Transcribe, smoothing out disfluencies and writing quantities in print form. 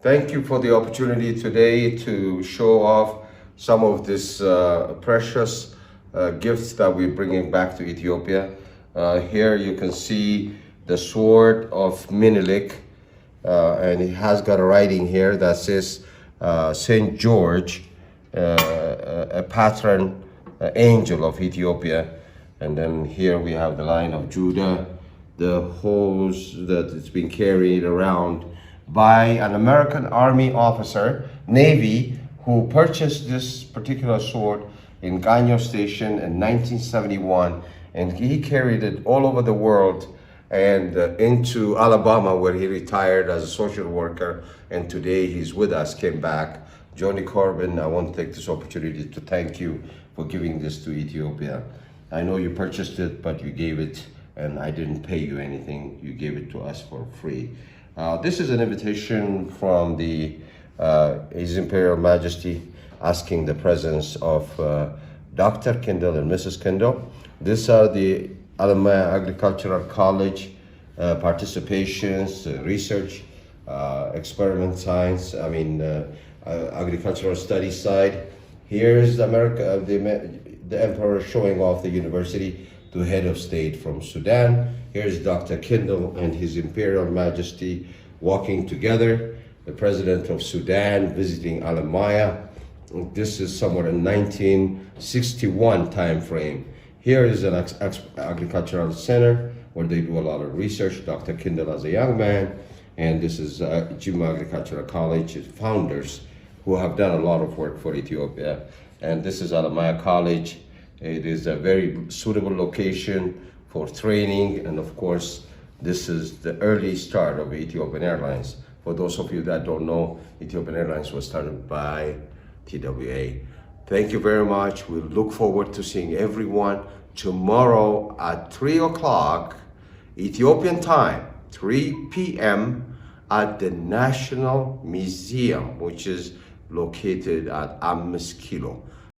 Thank you for the opportunity today to show off some of this precious gifts that we're bringing back to Ethiopia. Here you can see the sword of Menelik, and it has got a writing here that says Saint George, a patron angel of Ethiopia. And then here we have the Lion of Judah, the hose that it's been carried around by an American Army officer, Navy, who purchased this particular sword in Ganyo Station in 1971, and he carried it all over the world and into Alabama, where he retired as a social worker, and today he's with us, came back. Johnny Corbin, I want to take this opportunity to thank you for giving this to Ethiopia. I know you purchased it, but you gave it, and I didn't pay you anything. You gave it to us for free. This is an invitation from His Imperial Majesty asking the presence of Dr. Kendall and Mrs. Kendall. These are the Alabama Agricultural College participations, research, experiment science, agricultural studies side. Here's America, the Emperor showing off the university to head of state from Sudan. Here's Dr. Kendall and His Imperial Majesty walking together. The President of Sudan visiting Alamaya. This is somewhere in 1961 time frame. Here is an agricultural center where they do a lot of research. Dr. Kendall as a young man, and this is Jimma Agricultural College founders who have done a lot of work for Ethiopia. And this is Alamaya College. It is a very suitable location for training, and of course, this is the early start of Ethiopian Airlines. For those of you that don't know, Ethiopian Airlines was started by TWA. Thank you very much. We look forward to seeing everyone tomorrow at 3 o'clock Ethiopian time, 3 p.m. at the National Museum, which is located at 5 Kilo.